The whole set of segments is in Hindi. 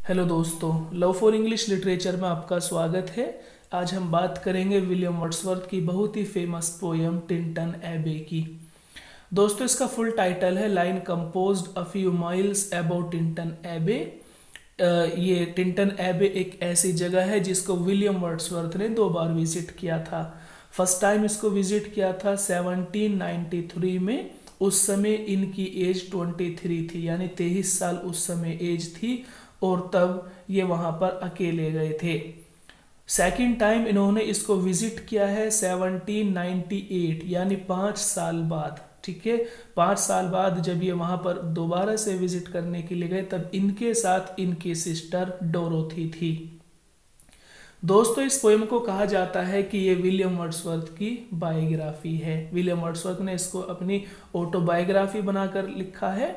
हेलो दोस्तों, लव फॉर इंग्लिश लिटरेचर में आपका स्वागत है। आज हम बात करेंगे विलियम वर्ड्सवर्थ की बहुत ही फेमस पोयम टिंटन एबे की। दोस्तों, इसका फुल टाइटल है line composed a few miles about Tintern एबे। ये टिंटन एबे एक ऐसी जगह है जिसको विलियम वर्ड्सवर्थ ने 2 बार विजिट किया था। फर्स्ट टाइम इसको विजिट किया था 1793 में। उस समय इनकी एज 23 थी, यानी 23 साल उस समय एज थी, और तब ये वहां पर अकेले गए थे। सेकंड टाइम इन्होंने इसको विजिट किया है 1798, यानी 5 साल बाद। ठीक है, 5 साल बाद जब ये वहां पर दोबारा से विजिट करने के लिए गए, तब इनके साथ इनकी सिस्टर डोरोथी थी। दोस्तों, इस पोएम को कहा जाता है कि ये विलियम वर्ड्सवर्थ की बायोग्राफी है। विलियम वर्ड्सवर्थ ने इसको अपनी ऑटोबायोग्राफी बनाकर लिखा है।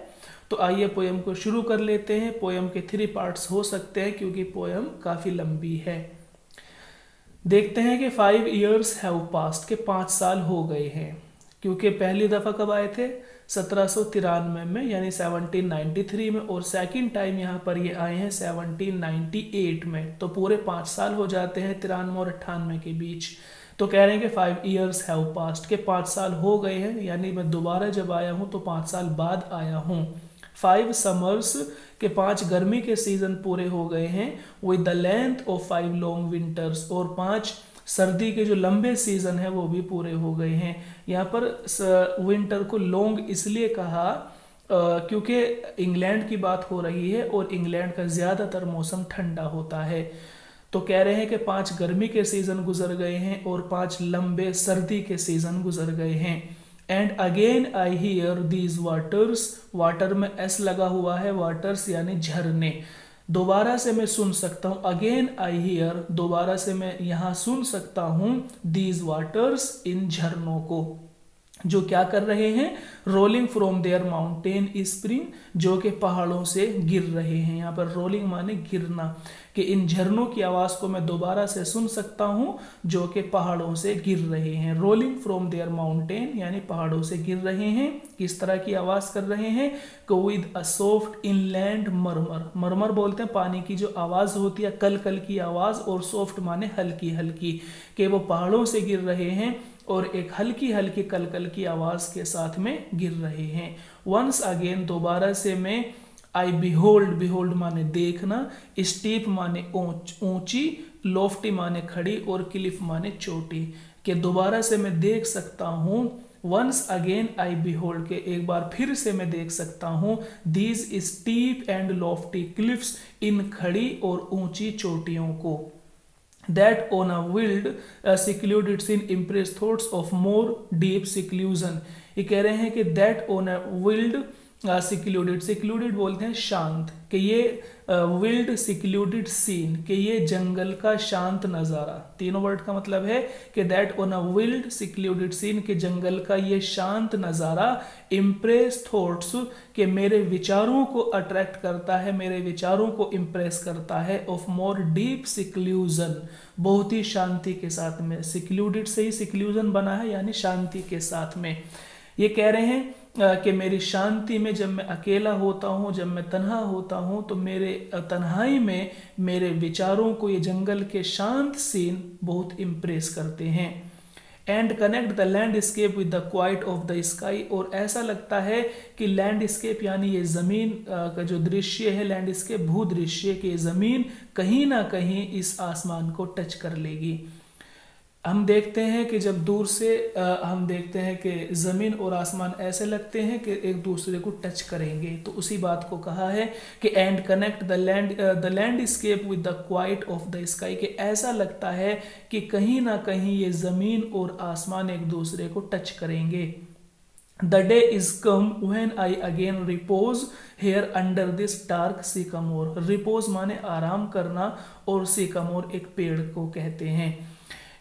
तो आइए पोएम को शुरू कर लेते हैं। पोएम के 3 पार्ट्स हो सकते हैं क्योंकि पोएम काफी लंबी है। देखते हैं कि 5 years हैव पास्ट, के 5 साल हो गए हैं। क्योंकि पहली दफा कब आए थे? 1793 में, यानी 1793 में, और सेकंड टाइम यहाँ पर ये आए हैं 1798 में। तो पूरे 5 साल हो जाते हैं 93 और 98 के बीच। तो कह रहे हैं कि 5 years हैव पास्ट, के 5 साल हो गए हैं, यानी मैं दोबारा जब आया हूँ तो 5 साल बाद आया हूँ। 5 summers, के 5 गर्मी के सीजन पूरे हो गए हैं। With the length of 5 long winters, और 5 सर्दी के जो लंबे सीजन है वो भी पूरे हो गए हैं। यहाँ पर विंटर को लॉन्ग इसलिए कहा क्योंकि इंग्लैंड की बात हो रही है और इंग्लैंड का ज्यादातर मौसम ठंडा होता है। तो कह रहे हैं कि 5 गर्मी के सीजन गुजर गए हैं और 5 लंबे सर्दी के सीजन गुजर गए हैं। And again I hear these waters, water में एस लगा हुआ है, वाटर्स यानी झरने। दोबारा से मैं सुन सकता हूं, अगेन आई हियर, दोबारा से मैं यहां सुन सकता हूं, दीज वाटर्स, इन झरनों को, जो क्या कर रहे हैं? Rolling from their mountain spring, जो कि पहाड़ों से गिर रहे हैं। यहाँ पर रोलिंग माने गिरना, कि इन झरनों की आवाज को मैं दोबारा से सुन सकता हूं जो कि पहाड़ों से गिर रहे हैं। रोलिंग फ्रॉम देयर माउंटेन यानी पहाड़ों से गिर रहे हैं। किस तरह की आवाज कर रहे हैं? विद अ सॉफ्ट इनलैंड मरमर, मरमर बोलते हैं पानी की जो आवाज होती है, कल कल की आवाज, और सॉफ्ट माने हल्की हल्की, कि वो पहाड़ों से गिर रहे हैं और एक हल्की हल्की कलकल की आवाज के साथ में गिर रहे हैं। वंस अगेन, दोबारा से मैं, आई बिहोल्ड, बिहोल्ड माने देखना, स्टीप माने ऊंची, लोफ्टी माने खड़ी, और क्लिफ माने चोटी, के दोबारा से मैं देख सकता हूं। वंस अगेन आई बिहोल्ड, के एक बार फिर से मैं देख सकता हूं, these steep and lofty cliffs, इन खड़ी और ऊंची चोटियों को। That on a wild secluded scene impress thoughts of more deep seclusion, ये कह रहे हैं कि that on a wild secluded, secluded बोलते हैं शांत, कि ये wild secluded scene, कि ये जंगल का शांत नज़ारा। तीनों वर्ड का मतलब है कि that on a wild secluded scene, के जंगल का ये शांत नज़ारा, impress thoughts, कि मेरे विचारों को अट्रैक्ट करता है, मेरे विचारों को इम्प्रेस करता है, ऑफ मोर डीप सिक्लूजन, बहुत ही शांति के साथ में। सिक्लूडेड से ही सिक्लूजन बना है, यानी शांति के साथ में। ये कह रहे हैं कि मेरी शांति में, जब मैं अकेला होता हूँ, जब मैं तन्हा होता हूँ, तो मेरे तन्हाई में मेरे विचारों को ये जंगल के शांत सीन बहुत इम्प्रेस करते हैं। And connect the landscape with the quite of the sky, और ऐसा लगता है कि लैंडस्केप यानी ये जमीन का जो दृश्य है, लैंडस्केप भूदृश्य, के जमीन कहीं ना कहीं इस आसमान को टच कर लेगी। हम देखते हैं कि जब दूर से हम देखते हैं कि जमीन और आसमान ऐसे लगते हैं कि एक दूसरे को टच करेंगे, तो उसी बात को कहा है कि and connect the landscape with the quite of the sky, कि ऐसा लगता है कि कहीं ना कहीं ये जमीन और आसमान एक दूसरे को टच करेंगे। The day is come when I again repose here under this dark sycamore, repose माने आराम करना, और सिकमोर एक पेड़ को कहते हैं,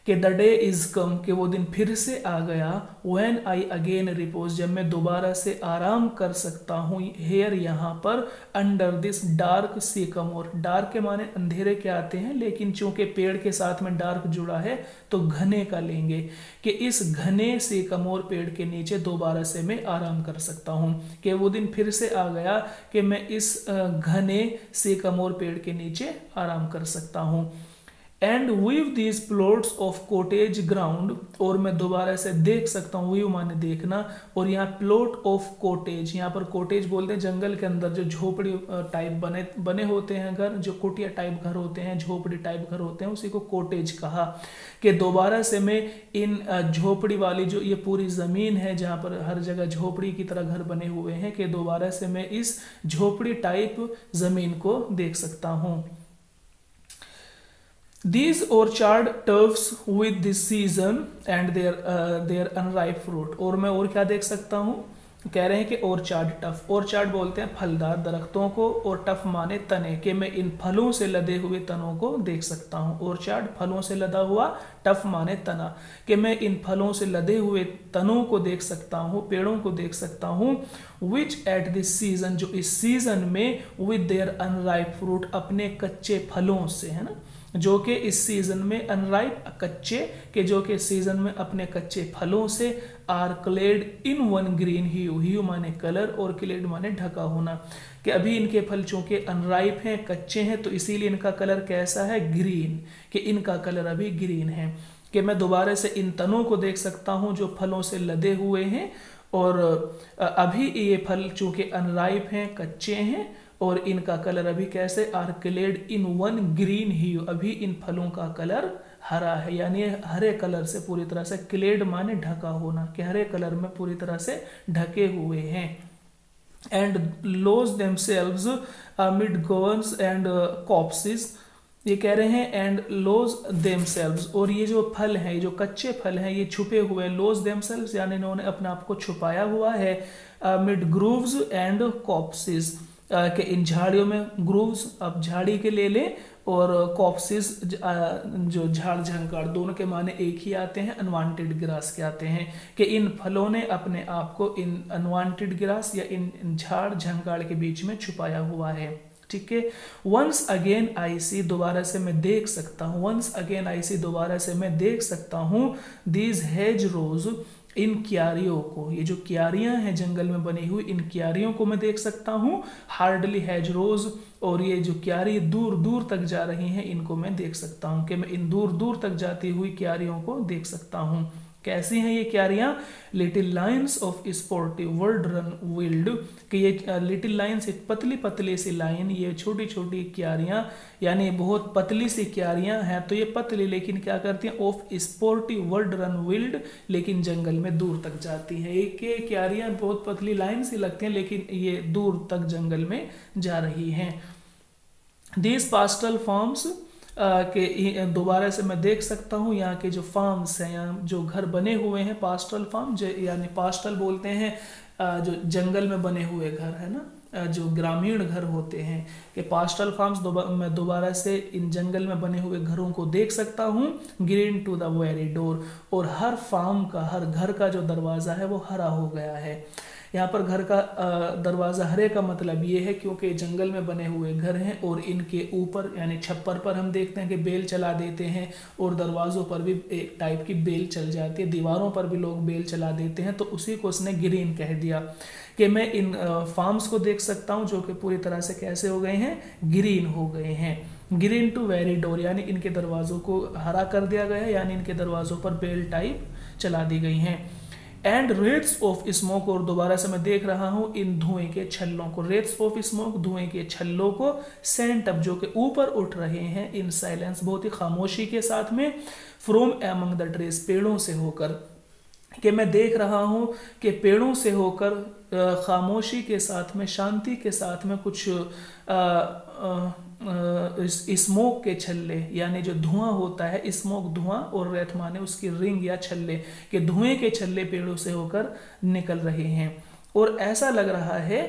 कि द डे इज कम, कि वो दिन फिर से आ गया, व्हेन आई अगेन रिपोज, जब मैं दोबारा से आराम कर सकता हूँ, हेयर यहाँ पर, अंडर दिस डार्क सिकमोर, डार्क के माने अंधेरे के आते हैं, लेकिन चूंकि पेड़ के साथ में डार्क जुड़ा है तो घने का लेंगे, कि इस घने सिकमोर पेड़ के नीचे दोबारा से मैं आराम कर सकता हूँ, कि वो दिन फिर से आ गया कि मैं इस घने सिकमोर पेड़ के नीचे आराम कर सकता हूँ। And weave these plots of cottage ground, और मैं दोबारा से देख सकता हूँ, वीव माने देखना, और यहाँ प्लॉट ऑफ कॉटेज, यहाँ पर कॉटेज बोलते हैं जंगल के अंदर जो झोपड़ी टाइप बने होते हैं घर, जो कुटिया टाइप घर होते हैं, झोपड़ी टाइप घर होते हैं, उसी को कॉटेज कहा। कि दोबारा से मैं इन झोपड़ी वाली जो ये पूरी ज़मीन है जहाँ पर हर जगह झोपड़ी की तरह घर बने हुए हैं, कि दोबारा से मैं इस झोपड़ी टाइप ज़मीन को देख सकता हूँ। These orchard turfs with this season and their unripe fruit, और मैं और क्या देख सकता हूँ, कह रहे हैं कि ऑर्चार्ड टफ, ऑर्चार्ड बोलते हैं फलदार दरख्तों को, और टफ माने तने, कि मैं इन फलों से लदे हुए तनों को देख सकता हूँ। ऑर्चार्ड फलों से लदा हुआ, टफ माने तना, कि मैं इन फलों से लदे हुए तनों को देख सकता हूँ, पेड़ों को देख सकता हूँ। विच एट दिस सीजन, जो इस सीजन में, विद देयर अनराइप फ्रूट, अपने कच्चे फलों से, है ना, जो कि इस सीजन में अनराइप कच्चे, के जो कि सीजन में अपने कच्चे फलों से, are clad in one green hue, hue माने कलर और क्लेड माने ढका होना, कि अभी इनके फल चूंकि अनराइप हैं, कच्चे हैं, तो इसीलिए इनका कलर कैसा है, ग्रीन, कि इनका कलर अभी ग्रीन है। कि मैं दोबारा से इन तनों को देख सकता हूं जो फलों से लदे हुए हैं, और अभी ये फल चूंकि अनराइप हैं, कच्चे हैं, और इनका कलर अभी कैसे, are clad in one green hue, अभी इन फलों का कलर हरा है, यानी हरे कलर से पूरी तरह से, क्लेड माने ढका होना, कि हरे कलर में पूरी तरह से ढके हुए हैं। And lows themselves amid governs and corpses, ये कह रहे हैं एंड लोज देमसेल्व्स, और ये जो फल हैं, ये जो कच्चे फल हैं, ये छुपे हुए हैं, लोज देमसेल्व्स यानी इन्होंने अपने आप को छुपाया हुआ है, मिड ग्रूव्स एंड कॉप्सिस, कि इन झाड़ियों में, ग्रूव्स आप झाड़ी के ले लें, और कॉप्सिस जो झाड़ झंकार, दोनों के माने एक ही आते हैं, अनवांटेड ग्रास के आते हैं, कि इन फलों ने अपने आप को इन अनवांटेड ग्रास या इन झाड़ झंकार के बीच में छुपाया हुआ है। ठीक है। वंस अगेन आई सी, दोबारा से मैं देख सकता हूँ, वंस अगेन आई सी, दोबारा से मैं देख सकता हूँ, दीज हेज रोज, इन क्यारियों को, ये जो क्यारियां हैं जंगल में बनी हुई, इन क्यारियों को मैं देख सकता हूँ, हार्डली हैज रोज, और ये जो क्यारी दूर दूर तक जा रही हैं, इनको मैं देख सकता हूँ, कि मैं इन दूर दूर तक जाती हुई क्यारियों को देख सकता हूँ। कैसी हैं ये क्यारियां, little lines of sportive wood run wild, कि ये लिटिल लाइन्स, एक पतली पतली सी लाइन, ये छोटी छोटी क्यारियां, यानी बहुत पतली सी क्यारियां हैं, तो ये पतली लेकिन क्या करती हैं, of sportive wood run wild, लेकिन जंगल में दूर तक जाती हैं। एक ये क्यारियां बहुत पतली लाइन सी लगती हैं, लेकिन ये दूर तक जंगल में जा रही हैं। दीज पास्टल फॉर्म्स, के दोबारा से मैं देख सकता हूँ यहाँ के जो फार्म्स हैं, यहाँ जो घर बने हुए हैं, पास्टल फार्म, यानी पास्टल बोलते हैं जो जंगल में बने हुए घर है ना, जो ग्रामीण घर होते हैं, कि पास्टल फार्म्स, मैं दोबारा से इन जंगल में बने हुए घरों को देख सकता हूँ, green to the very door, और हर फार्म का, हर घर का जो दरवाज़ा है वो हरा हो गया है। यहाँ पर घर का दरवाज़ा हरे का मतलब ये है क्योंकि जंगल में बने हुए घर हैं, और इनके ऊपर यानी छप्पर पर हम देखते हैं कि बेल चला देते हैं, और दरवाज़ों पर भी एक टाइप की बेल चल जाती है, दीवारों पर भी लोग बेल चला देते हैं, तो उसी को उसने ग्रीन कह दिया, कि मैं इन फार्म्स को देख सकता हूँ जो कि पूरी तरह से कैसे हो गए हैं, ग्रीन हो गए हैं। ग्रीन टू वेरी डोर, यानी इनके दरवाज़ों को हरा कर दिया गया है, यानी इनके दरवाज़ों पर बेल टाइप चला दी गई हैं। एंड रेट्स ऑफ स्मोक, और दोबारा से मैं देख रहा हूं इन धुएं के छल्लों को, रेट्स ऑफ स्मोक, धुएं के छल्लों को, सेंट अप, जो कि ऊपर उठ रहे हैं, इन साइलेंस, बहुत ही खामोशी के साथ में, फ्रॉम एमंग द ट्रीज, पेड़ों से होकर, कि मैं देख रहा हूं कि पेड़ों से होकर, खामोशी के साथ में, शांति के साथ में, कुछ स्मोक के छल्ले, यानी जो धुआं होता है, स्मोक धुआं, और रेत माने उसकी रिंग या छल्ले, के धुएं के छल्ले पेड़ों से होकर निकल रहे हैं। और ऐसा लग रहा है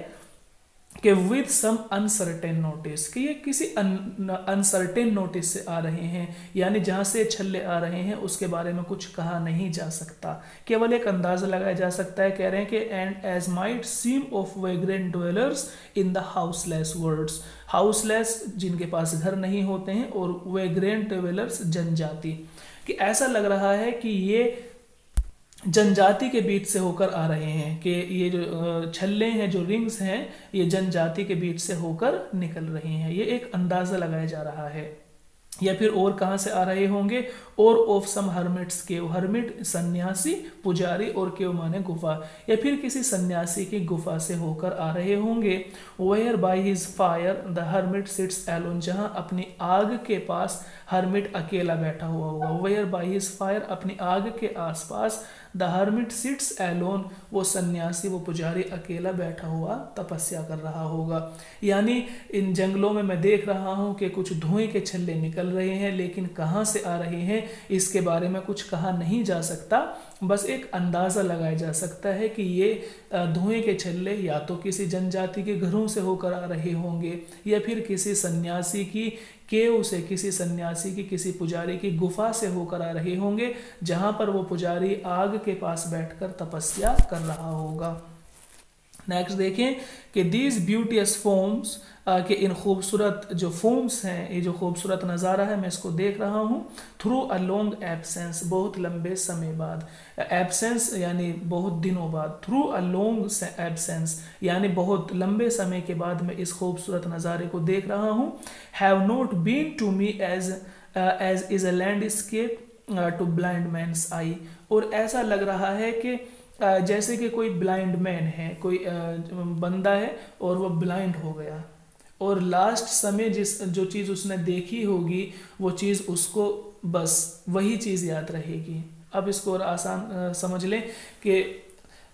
कि विद सम अनसर्टेन नोटिस, कि ये किसी अनसर्टेन नोटिस से आ रहे हैं, यानी जहाँ से छल्ले आ रहे हैं उसके बारे में कुछ कहा नहीं जा सकता, केवल एक अंदाज़ा लगाया जा सकता है। कह रहे हैं कि and as might seem of vagrant dwellers in the houseless words, houseless जिनके पास घर नहीं होते हैं, और वेग्रेंट ड्वेलर्स जनजाति, कि ऐसा लग रहा है कि ये जनजाति के बीच से होकर आ रहे हैं, कि ये जो छल्ले हैं, जो रिंग्स हैं, ये जनजाति के बीच से होकर निकल रही हैं। ये एक अंदाजा लगाया जा रहा है। या फिर और कहाँ से आ रहे होंगे, और of some hermit's cave, hermit सन्यासी, पुजारी, और केव माने गुफा, या फिर किसी सन्यासी की गुफा से होकर आ रहे होंगे। Where by his fire the hermit sits alone, जहाँ अपनी आग के पास हर्मिट अकेला बैठा हुआ होगा। वेयर बाय हिज फायर, अपनी आग के आसपास, द हर्मिट सिट्स एलोन, वो सन्यासी, वो पुजारी अकेला बैठा हुआ तपस्या कर रहा होगा। यानी इन जंगलों में मैं देख रहा हूँ कि कुछ धुएं के छल्ले निकल रहे हैं, लेकिन कहाँ से आ रहे हैं इसके बारे में कुछ कहा नहीं जा सकता, बस एक अंदाज़ा लगाया जा सकता है कि ये धुएं के छल्ले या तो किसी जनजाति के घरों से होकर आ रहे होंगे, या फिर किसी सन्यासी की केव से, किसी सन्यासी की, किसी पुजारी की गुफा से होकर आ रहे होंगे, जहां पर वो पुजारी आग के पास बैठकर तपस्या कर रहा होगा। नेक्स्ट देखें कि दीज ब्यूटियस फॉर्म्स, कि इन खूबसूरत जो फॉर्म्स हैं, ये जो खूबसूरत नज़ारा है मैं इसको देख रहा हूँ, थ्रू अ लॉन्ग एब्सेंस, बहुत लंबे समय बाद, एब्सेंस यानी बहुत दिनों बाद, थ्रू अ लॉन्ग एब्सेंस यानी बहुत लंबे समय के बाद मैं इस खूबसूरत नज़ारे को देख रहा हूँ। Have not been to me as is a landscape to blind man's eye, और ऐसा लग रहा है कि जैसे कि कोई ब्लाइंड मैन है, कोई बंदा है और वो ब्लाइंड हो गया, और लास्ट समय जो चीज़ उसने देखी होगी वो चीज़ उसको बस वही चीज़ याद रहेगी। अब इसको और आसान समझ लें कि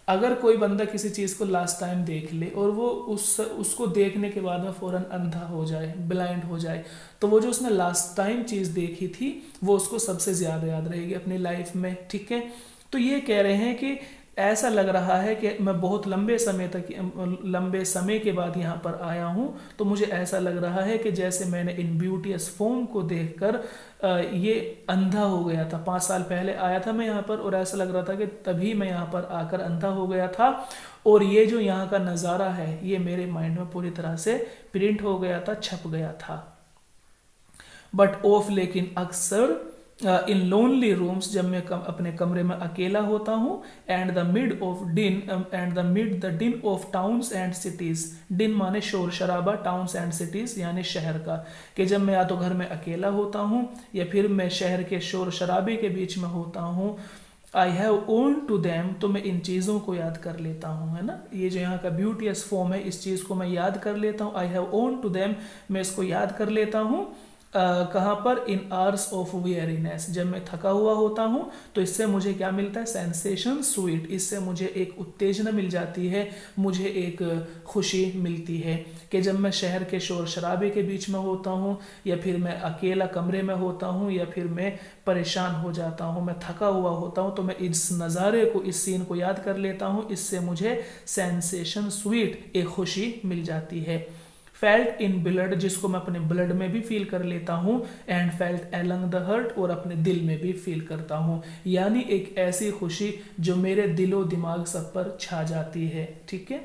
अगर कोई बंदा किसी चीज़ को लास्ट टाइम देख ले और वो उसको देखने के बाद में फ़ौरन अंधा हो जाए, ब्लाइंड हो जाए, तो वो जो उसने लास्ट टाइम चीज़ देखी थी वो उसको सबसे ज़्यादा याद रहेगी अपनी लाइफ में। ठीक है, तो ये कह रहे हैं कि ऐसा लग रहा है कि मैं बहुत लंबे समय के बाद यहाँ पर आया हूँ, तो मुझे ऐसा लग रहा है कि जैसे मैंने इन ब्यूटीएस फॉर्म को देखकर ये अंधा हो गया था। 5 साल पहले आया था मैं यहाँ पर और ऐसा लग रहा था कि तभी मैं यहाँ पर आकर अंधा हो गया था, और ये जो यहाँ का नज़ारा है ये मेरे माइंड में पूरी तरह से प्रिंट हो गया था, छप गया था। बट ऑफ, लेकिन अक्सर इन लोनली रूम्स, जब मैं अपने कमरे में अकेला होता हूँ, एंड द मिड द डिन ऑफ टाउन्स एंड सिटीज, डिन माने शोर शराबा, टाउन्स एंड सिटीज यानी शहर का, कि जब मैं या तो घर में अकेला होता हूँ या फिर मैं शहर के शोर शराबे के बीच में होता हूँ, I have owed to them, तो मैं इन चीज़ों को याद कर लेता हूँ, है ना। ये जो यहाँ का ब्यूटीएस फॉर्म है, इस चीज़ को मैं याद कर लेता हूँ, I have owed to them, मैं इसको याद कर लेता हूँ। कहाँ पर, इन आवर्स ऑफ वेयरीनेस, जब मैं थका हुआ होता हूँ तो इससे मुझे क्या मिलता है, सेंसेशन स्वीट, इससे मुझे एक उत्तेजना मिल जाती है, मुझे एक खुशी मिलती है, कि जब मैं शहर के शोर शराबे के बीच में होता हूँ या फिर मैं अकेला कमरे में होता हूँ या फिर मैं परेशान हो जाता हूँ, मैं थका हुआ होता हूँ, तो मैं इस नज़ारे को, इस सीन को याद कर लेता हूँ, इससे मुझे सेंसेशन स्वीट, एक खुशी मिल जाती है। फेल्ट इन ब्लड, जिसको मैं अपने ब्लड में भी फील कर लेता हूँ, and felt along the heart, और अपने दिल में भी फील करता हूँ, यानी एक ऐसी खुशी जो मेरे दिलो दिमाग सब पर छा जाती है। ठीक है,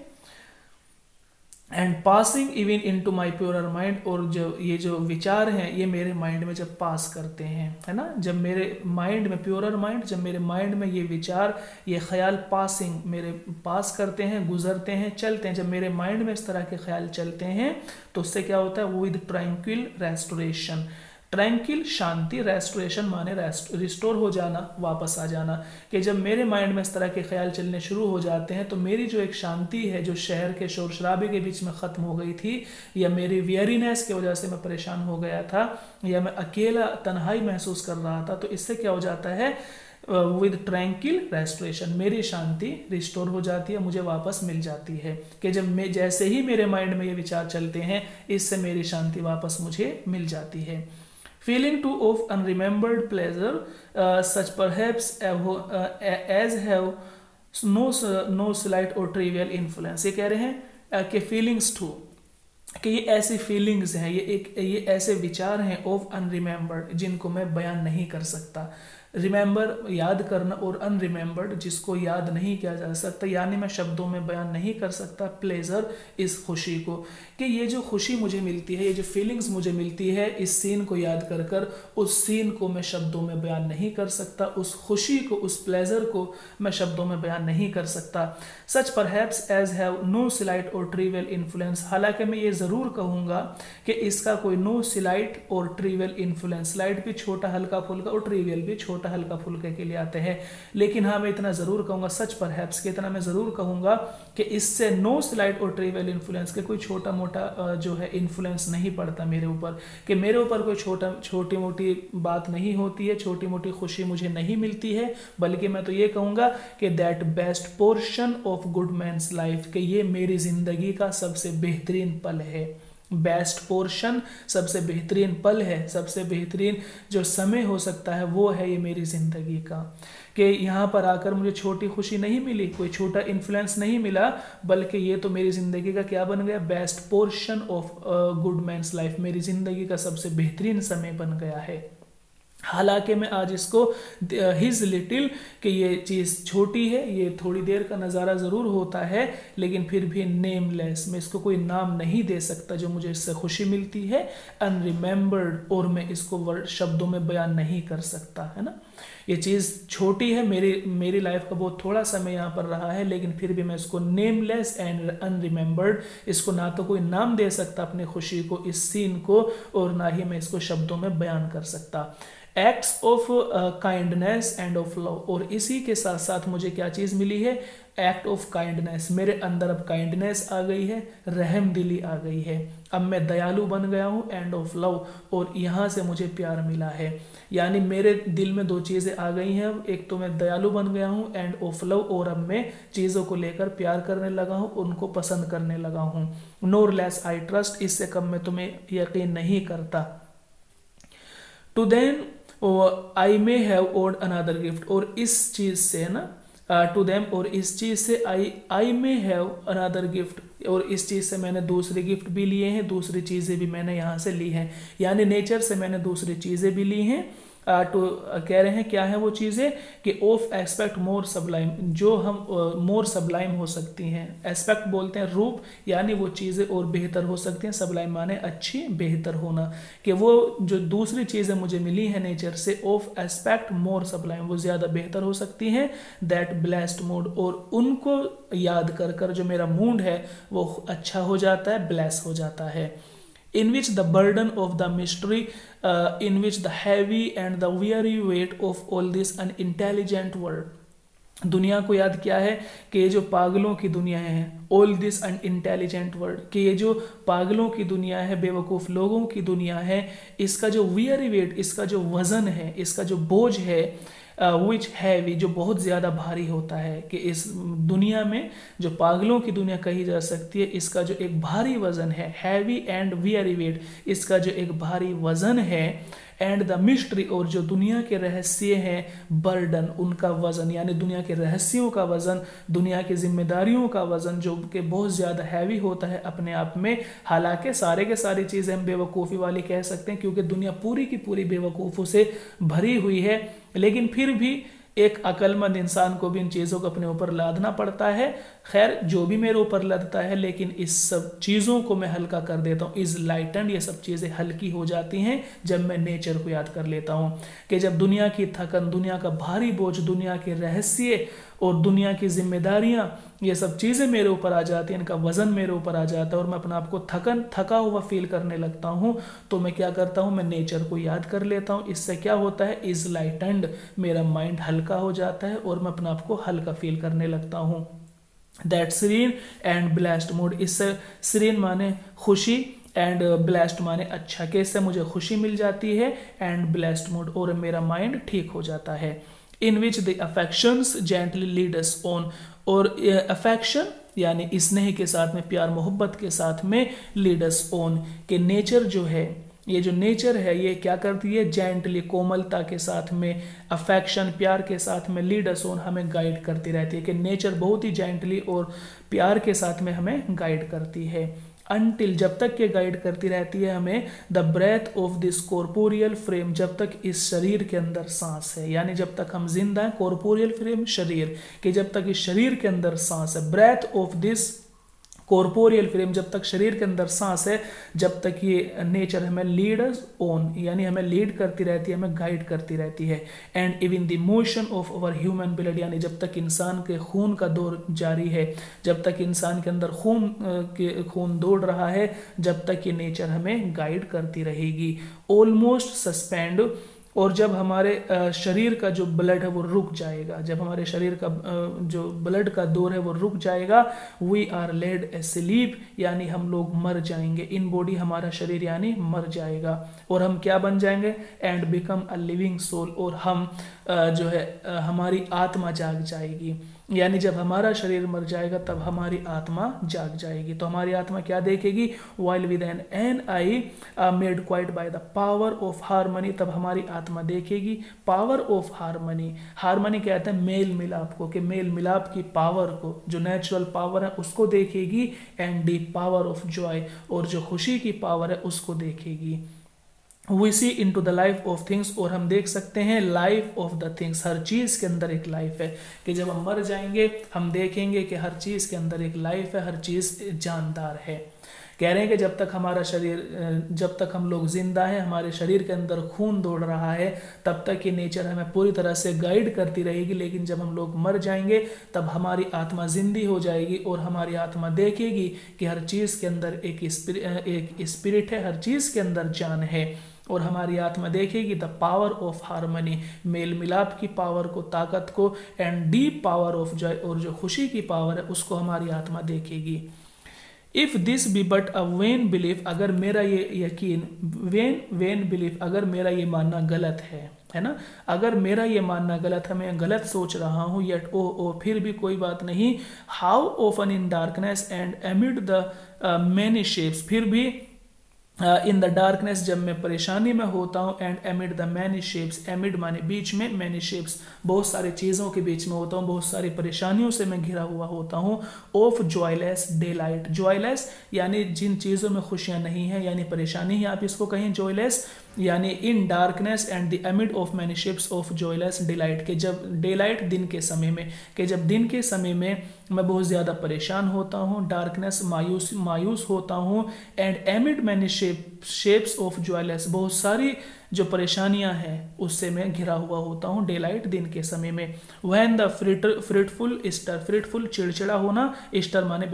and passing even into my purer mind, और जो ये जो विचार हैं ये मेरे माइंड में जब पास करते हैं, है ना, जब मेरे माइंड में, प्योरर माइंड, जब मेरे माइंड में ये विचार, ये ख्याल पासिंग मेरे पास करते हैं, गुजरते हैं, चलते हैं, जब मेरे माइंड में इस तरह के ख्याल चलते हैं तो उससे क्या होता है, with tranquil restoration, tranquil Shanti, restoration माने रिस्टोर हो जाना, वापस आ जाना, कि जब मेरे माइंड में इस तरह के ख्याल चलने शुरू हो जाते हैं तो मेरी जो एक शांति है, जो शहर के शोर शराबे के बीच में ख़त्म हो गई थी, या मेरी वेयरीनेस की वजह से मैं परेशान हो गया था, या मैं अकेला तन्हाई महसूस कर रहा था, तो इससे क्या हो जाता है, विद ट्रैंक्विल रेस्टोरेशन, मेरी शांति रिस्टोर हो जाती है, मुझे वापस मिल जाती है, कि जब मैं, जैसे ही मेरे माइंड में ये विचार चलते हैं, इससे मेरी शांति वापस मुझे मिल जाती है। Feeling too of unremembered pleasure, such perhaps as have no slight or trivial influence, ये कह रहे हैं के फीलिंग्स टू, कि ये ऐसी फीलिंग्स हैं, ये ऐसे विचार हैं ऑफ अनरिमेंबर्ड, जिनको मैं बयान नहीं कर सकता। रिमेंबर याद करना, और अनरिमेंबर्ड जिसको याद नहीं किया जा सकता, यानी मैं शब्दों में बयान नहीं कर सकता। प्लेजर इस खुशी को, कि ये जो खुशी मुझे मिलती है, ये जो फीलिंग्स मुझे मिलती है इस सीन को याद कर कर, उस सीन को मैं शब्दों में बयान नहीं कर सकता, उस खुशी को, उस प्लेजर को मैं शब्दों में बयान नहीं कर सकता। Such perhaps as have no slight or trivial influence, हालांकि मैं ये ज़रूर कहूँगा कि इसका कोई no slight or trivial influence, slight भी छोटा हल्का फुल्का और ट्रिवियल भी छोटा हल्का फुल्के के लिए आते हैं, लेकिन हाँ मैं इतना जरूर कहूंगा, सच परहैप्स के इतना मैं जरूर कहूंगा कि इससे no slight or trivial influence के कोई छोटा मोटा जो है इन्फ्लुएंस नहीं पड़ता मेरे ऊपर, कि मेरे ऊपर कोई छोटी मोटी बात नहीं होती है, छोटी मोटी खुशी मुझे नहीं मिलती है, बल्कि मैं तो ये कहूंगा कि that best portion of good man's life, कि ये मेरी जिंदगी का सबसे बेहतरीन पल है। बेस्ट पोर्शन सबसे बेहतरीन पल है, सबसे बेहतरीन जो समय हो सकता है वो है ये मेरी ज़िंदगी का, कि यहाँ पर आकर मुझे छोटी खुशी नहीं मिली, कोई छोटा इन्फ्लुएंस नहीं मिला, बल्कि ये तो मेरी ज़िंदगी का क्या बन गया, best portion of good man's life, मेरी ज़िंदगी का सबसे बेहतरीन समय बन गया है। हालांकि मैं आज इसको हिज लिटिल, कि ये चीज़ छोटी है, ये थोड़ी देर का नज़ारा ज़रूर होता है, लेकिन फिर भी नेमलेस, मैं इसको कोई नाम नहीं दे सकता जो मुझे इससे खुशी मिलती है। अनरिमेंबर्ड, और मैं इसको वर्ड शब्दों में बयान नहीं कर सकता, है ना। ये चीज़ छोटी है, मेरी लाइफ का बहुत थोड़ा समय यहाँ पर रहा है, लेकिन फिर भी मैं इसको नेमलेस एंड अनरिमेंबर्ड, इसको ना तो कोई नाम दे सकता अपनी खुशी को, इस सीन को, और ना ही मैं इसको शब्दों में बयान कर सकता। Acts of kindness end of love, और इसी के साथ साथ मुझे क्या चीज़ मिली है, एक्ट ऑफ काइंडनेस, मेरे अंदर अब काइंडनेस आ गई है, रहम दिली आ गई है, अब मैं दयालु बन गया हूँ। एंड ऑफ लव, और यहाँ से मुझे प्यार मिला है, यानी मेरे दिल में दो चीज़ें आ गई हैं, एक तो मैं दयालु बन गया हूँ, एंड ऑफ लव, और अब मैं चीज़ों को लेकर प्यार करने लगा हूँ, उनको पसंद करने लगा हूँ। नोर लेस आई ट्रस्ट, इससे कम मैं तुम्हें यकीन नहीं करता। To them I may have owed another gift, और इस चीज़ से ना, टू देम, और इस चीज़ से आई मे हैव अनदर गिफ्ट, और इस चीज़ से मैंने दूसरे गिफ्ट भी लिए हैं, दूसरी चीज़ें भी मैंने यहाँ से ली हैं, यानी नेचर से मैंने दूसरी चीज़ें भी ली हैं। तो कह रहे हैं क्या है वो चीज़ें, कि ऑफ एस्पेक्ट मोर सबलाइम, जो हम मोर सबलाइम हो सकती हैं, एस्पेक्ट बोलते हैं रूप, यानी वो चीज़ें और बेहतर हो सकती हैं, सबलाइम माने अच्छी, बेहतर होना, कि वो जो दूसरी चीज़ें मुझे मिली हैं नेचर से, ऑफ एस्पेक्ट मोर सबलाइम, वो ज़्यादा बेहतर हो सकती हैं। दैट ब्लेस्ड मूड, और उनको याद कर कर जो मेरा मूड है वो अच्छा हो जाता है, ब्लेस हो जाता है। In which the burden of the mystery, in which the heavy and the weary weight of all this unintelligent world, दुनिया को याद किया है कि ये जो पागलों की दुनिया है, ऑल दिस अनइंटेलिजेंट वर्ल्ड, कि ये जो पागलों की दुनिया है, बेवकूफ़ लोगों की दुनिया है, इसका जो वियरी वेट, इसका जो वज़न है, इसका जो बोझ है, विच हैवी, जो बहुत ज़्यादा भारी होता है, कि इस दुनिया में जो पागलों की दुनिया कही जा सकती है, इसका जो एक भारी वज़न है, हैवी एंड वियरी वेट, इसका जो एक भारी वज़न है, एंड द मिस्ट्री, और जो दुनिया के रहस्य हैं, बर्डन, उनका वज़न, यानी दुनिया के रहस्यों का वज़न, दुनिया की जिम्मेदारियों का वज़न, जो कि बहुत ज़्यादा हैवी होता है अपने आप में। हालांकि सारे के सारी चीज़ें हम बेवकूफ़ी वाली कह सकते हैं, क्योंकि दुनिया पूरी की पूरी बेवकूफ़ों से भरी हुई है, लेकिन फिर भी एक अक्लमंद इंसान को भी इन चीज़ों को अपने ऊपर लादना पड़ता है। खैर, जो भी मेरे ऊपर लदता है, लेकिन इस सब चीज़ों को मैं हल्का कर देता हूँ, इज़ लाइटेंड, ये सब चीज़ें हल्की हो जाती हैं जब मैं नेचर को याद कर लेता हूँ, कि जब दुनिया की थकन, दुनिया का भारी बोझ, दुनिया के रहस्य और दुनिया की जिम्मेदारियाँ, ये सब चीज़ें मेरे ऊपर आ जाती हैं, इनका वज़न मेरे ऊपर आ जाता है, और मैं अपने आप को थका हुआ फील करने लगता हूँ, तो मैं क्या करता हूँ, मैं नेचर को याद कर लेता हूँ। इससे क्या होता है, इज़ लाइटेंड, मेरा माइंड हल्का हो जाता है, और मैं अपने आप को हल्का फील करने लगता हूँ। That serene and blessed mood, इससे सीरीन माने खुशी, एंड ब्लेस्ड माने अच्छा, कि इससे मुझे खुशी मिल जाती है, एंड ब्लेस्ड मूड, और मेरा माइंड ठीक हो जाता है। In which the affections gently lead us on, और अफेक्शन यानी स्नेह के साथ में, प्यार मोहब्बत के साथ में, लीड अस ऑन, कि नेचर जो है ये जो नेचर है ये क्या करती है, जेंटली, कोमलता के साथ में, अफेक्शन, प्यार के साथ में, लीड अस ऑन, हमें गाइड करती रहती है। कि नेचर बहुत ही जेंटली और प्यार के साथ में हमें गाइड करती है। अनटिल, जब तक के गाइड करती रहती है हमें, the breath of this corporeal frame, जब तक इस शरीर के अंदर सांस है, यानी जब तक हम जिंदा हैं, कॉर्पोरियल फ्रेम शरीर, कि जब तक इस शरीर के अंदर सांस है, breath of this corporeal frame, जब तक शरीर के अंदर सांस है, जब तक ये नेचर हमें लीड अस ऑन, यानी हमें लीड करती रहती है, हमें गाइड करती रहती है। And even the motion of our human blood, यानी जब तक इंसान के खून का दौर जारी है, जब तक इंसान के अंदर खून दौड़ रहा है, जब तक ये नेचर हमें गाइड करती रहेगी। ऑलमोस्ट सस्पेंड, और जब हमारे शरीर का जो ब्लड है वो रुक जाएगा, जब हमारे शरीर का जो ब्लड का दौर है वो रुक जाएगा, we are laid asleep, यानी हम लोग मर जाएंगे, इन बॉडी, हमारा शरीर यानी मर जाएगा, और हम क्या बन जाएंगे, and become a living soul, और हम जो है हमारी आत्मा जाग जाएगी, यानी जब हमारा शरीर मर जाएगा तब हमारी आत्मा जाग जाएगी। तो हमारी आत्मा क्या देखेगी, while with an eye made quiet by the power of harmony, तब हमारी आत्मा देखेगी पावर ऑफ हारमनी। हारमनी कहते हैं मेल मिलाप को, कि मेल मिलाप की पावर को, जो नेचुरल पावर है उसको देखेगी, and the power of joy, और जो खुशी की पावर है उसको देखेगी। We see into the life of things, और हम देख सकते हैं लाइफ ऑफ द थिंग्स, हर चीज के अंदर एक लाइफ है, कि जब हम मर जाएंगे हम देखेंगे कि हर चीज के अंदर एक लाइफ है, हर चीज जानदार है। कह रहे हैं कि जब तक हमारा शरीर, जब तक हम लोग जिंदा हैं, हमारे शरीर के अंदर खून दौड़ रहा है, तब तक ये नेचर हमें पूरी तरह से गाइड करती रहेगी, लेकिन जब हम लोग मर जाएंगे तब हमारी आत्मा जिंदी हो जाएगी, और हमारी आत्मा देखेगी कि हर चीज के अंदर एक स्पिरिट है, हर चीज के अंदर जान है, और हमारी आत्मा देखेगी द पावर ऑफ हारमनी, मेल मिलाप की पावर को, ताकत को, and deep power of joy, और जो खुशी की पावर है उसको हमारी आत्मा देखेगी। If this be but a vain belief, अगर मेरा ये यकीन, वेन बिलीफ, अगर मेरा ये मानना गलत है ना, अगर मेरा ये मानना गलत है, मैं गलत सोच रहा हूँ, येट ओ फिर भी कोई बात नहीं, how oft in darkness and amid the many shapes, फिर भी इन द डार्कनेस, जब मैं परेशानी में होता हूँ, and amid the many shapes, एमिड माने बीच में, मैनी शेप्स बहुत सारी चीज़ों के बीच में होता हूँ, बहुत सारी परेशानियों से मैं घिरा हुआ होता हूँ, of joyless day light, joyless यानी जिन चीज़ों में खुशियाँ नहीं है, यानी परेशानी ही आप इसको कहें जॉयलेस, यानी in darkness and the amid of many shapes of joyless delight, के जब डे लाइट दिन के समय में, कि जब दिन के समय में मैं बहुत ज़्यादा परेशान होता हूँ, डार्कनेस मायूस होता हूँ, and amid many shapes of joyless, बहुत सारी जो परेशानियां हैं उससे मैं घिरा हुआ होता हूँ, डे लाइट दिन के समय में। व्हेन द फ्रिटफुल स्टर, फ्रिटफुल चिड़चिड़ा होना, स्टर माने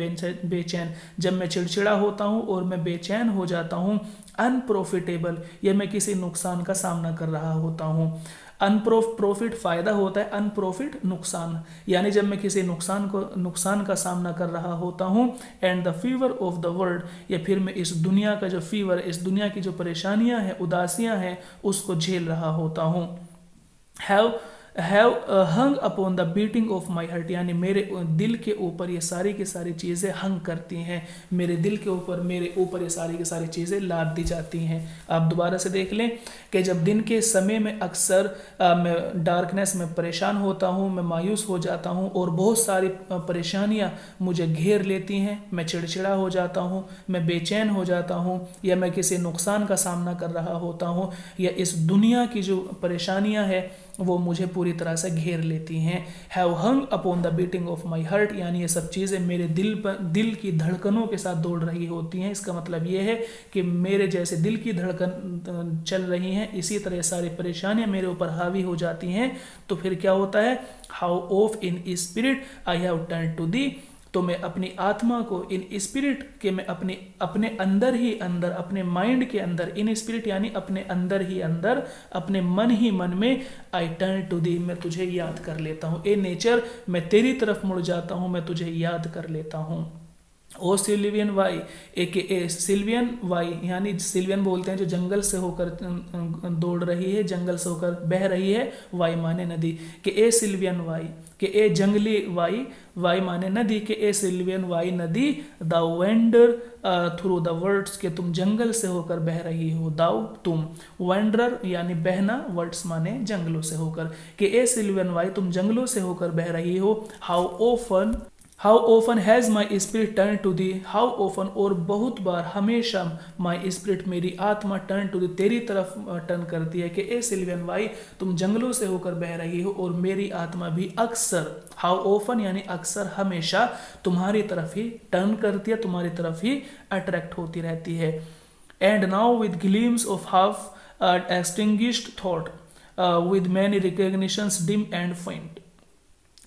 बेचैन, जब मैं चिड़चिड़ा होता हूँ और मैं बेचैन हो जाता हूँ, अनप्रॉफिटेबल, या मैं किसी नुकसान का सामना कर रहा होता हूँ, प्रॉफिट फायदा होता है, अनप्रॉफिट नुकसान, यानी जब मैं किसी नुकसान का सामना कर रहा होता हूँ, and the fever of the world, या फिर मैं इस दुनिया का जो फीवर, इस दुनिया की जो परेशानियां हैं, उदासियां हैं, उसको झेल रहा होता हूँ। Have hung upon the beating of my heart, यानी मेरे दिल के ऊपर ये सारी की सारी चीज़ें हंग करती हैं, मेरे दिल के ऊपर, मेरे ऊपर ये सारी की सारी चीज़ें लाद दी जाती हैं। आप दोबारा से देख लें कि जब दिन के समय में अक्सर मैं डार्कनेस में परेशान होता हूँ, मैं मायूस हो जाता हूँ, और बहुत सारी परेशानियाँ मुझे घेर लेती हैं, मैं चिड़चिड़ा हो जाता हूँ, मैं बेचैन हो जाता हूँ, या मैं किसी नुकसान का सामना कर रहा होता हूँ, या इस दुनिया की जो परेशानियाँ हैं वो मुझे पूरी तरह से घेर लेती हैं। Have hung upon the beating of my heart, यानी ये सब चीज़ें मेरे दिल की धड़कनों के साथ दौड़ रही होती हैं। इसका मतलब ये है कि मेरे जैसे दिल की धड़कन चल रही हैं, इसी तरह सारी परेशानियां मेरे ऊपर हावी हो जाती हैं। तो फिर क्या होता है, how oft in spirit I have turned to thee, तो मैं अपनी आत्मा को इन स्पिरिट के, मैं अपने अंदर ही अंदर, अपने माइंड के अंदर, इन स्पिरिट यानी अपने अंदर ही अंदर, अपने मन ही मन में, आई टर्न टू दी, मैं तुझे याद कर लेता हूँ। ए नेचर, मैं तेरी तरफ मुड़ जाता हूँ, मैं तुझे याद कर लेता हूँ। ओ सिल्वियन वाई ए सिल्वियन वाई, यानी सिल्वियन बोलते हैं जो जंगल से होकर दौड़ रही है, जंगल से होकर बह रही है, वाई माने नदी, कि ए सिल्वियन वाई, कि ए जंगली वाई, वाई माने नदी, कि ए सिल्वियन वाई नदी, दाउ वेंडर थ्रू द वर्ड्स, के तुम जंगल से होकर बह रही हो, दाउ तुम, वेंडर यानी बहना, वर्ड्स माने जंगलों से होकर, कि ए सिल्वियन वाई तुम जंगलों से होकर बह रही हो, how oft has my spirit turned to thee, how oft और बहुत बार, हमेशा, माई स्पिरिट मेरी आत्मा, टर्न टू दी तेरी तरफ टर्न करती है, कि ए सिल्वियन वाई तुम जंगलों से होकर बह रही हो और मेरी आत्मा भी अक्सर, हाउ ओफन यानी अक्सर, हमेशा तुम्हारी तरफ ही टर्न करती है, तुम्हारी तरफ ही अट्रैक्ट होती रहती है। And now with gleams of half extinguished thought with many recognitions dim and फेंट,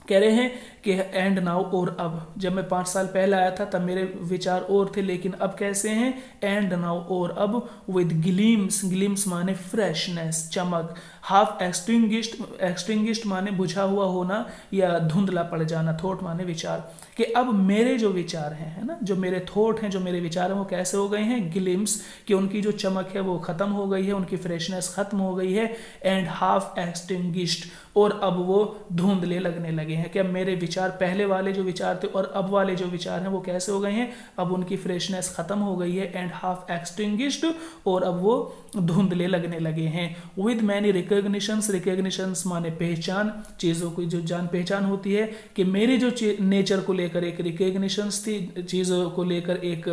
कह रहे हैं कि एंड नाउ और अब, जब मैं 5 साल पहले आया था तब मेरे विचार और थे, लेकिन अब कैसे हैं, एंड नाउ और अब, विद ग्लीम्स, ग्लीम्स माने फ्रेशनेस, चमक, हाफ एक्सटिंग्विश्ड माने बुझा हुआ होना या धुंधला पड़ जाना, थॉट माने विचार, कि अब मेरे जो विचार हैं, है ना, जो मेरे थॉट हैं, जो मेरे विचार हैं, वो कैसे हो गए हैं, ग्लिम्स, कि उनकी जो चमक है वो खत्म हो गई है, उनकी फ्रेशनेस खत्म हो गई है, एंड हाफ एक्सटिंग्विश्ड, और अब वो धुंधले लगने लगे हैं, कि अब मेरे विचार, पहले वाले जो विचार थे और अब वाले जो विचार हैं वो कैसे हो गए हैं, अब उनकी फ्रेशनेस खत्म हो गई है, एंड हाफ एक्सटिंग्विश्ड, और अब वो धुंधले लगने लगे हैं, विद मैनी रिकॉग्निशंस माने पहचान, चीजों की जो जान पहचान होती है, कि मेरी जो नेचर को लेकर एक रिकॉग्निशंस थी, चीजों को लेकर एक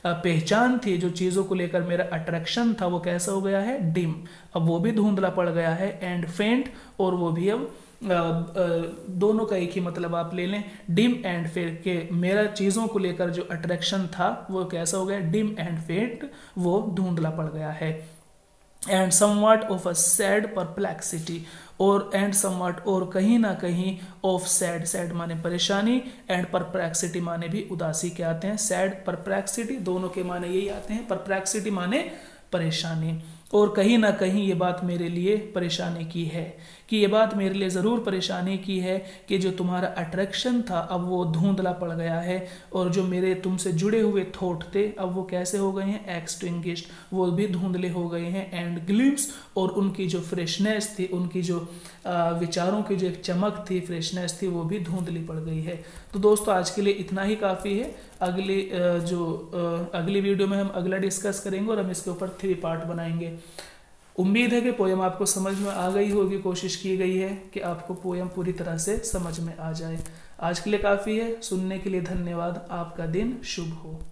पहचान थी, जो चीजों को लेकर मेरा अट्रैक्शन था, वो कैसा हो गया है, डिम, अब वो भी धुंधला पड़ गया है, एंड फेंट, और वो भी अब दोनों का एक ही मतलब आप ले लें, डिम एंड फेंट, के मेरा चीजों को लेकर जो अट्रैक्शन था वो कैसा हो गया, डिम एंड फेंट, वो धुंधला पड़ गया है, and somewhat of a sad perplexity, और एंड समवॉट और कहीं ना कहीं, ऑफ सैड, सैड माने परेशानी, एंड परप्लेक्सिटी माने भी उदासी के आते हैं, सैड परप्लेक्सिटी दोनों के माने यही आते हैं, परप्लेक्सिटी माने परेशानी, और कहीं ना कहीं ये बात मेरे लिए परेशानी की है, कि ये बात मेरे लिए ज़रूर परेशानी की है, कि जो तुम्हारा अट्रैक्शन था अब वो धुंधला पड़ गया है, और जो मेरे तुमसे जुड़े हुए थॉट थे अब वो कैसे हो गए हैं, एक्सटिंग्विश्ड, वो भी धुंधले हो गए हैं, एंड ग्लिम्स, और उनकी जो फ्रेशनेस थी, उनकी जो विचारों की जो एक चमक थी, फ्रेशनेस थी, वो भी धुंधली पड़ गई है। तो दोस्तों आज के लिए इतना ही काफ़ी है, अगली वीडियो में हम अगला डिस्कस करेंगे और हम इसके ऊपर 3 पार्ट बनाएंगे। उम्मीद है कि पोयम आपको समझ में आ गई होगी, कोशिश की गई है कि आपको पोयम पूरी तरह से समझ में आ जाए। आज के लिए काफ़ी है, सुनने के लिए धन्यवाद, आपका दिन शुभ हो।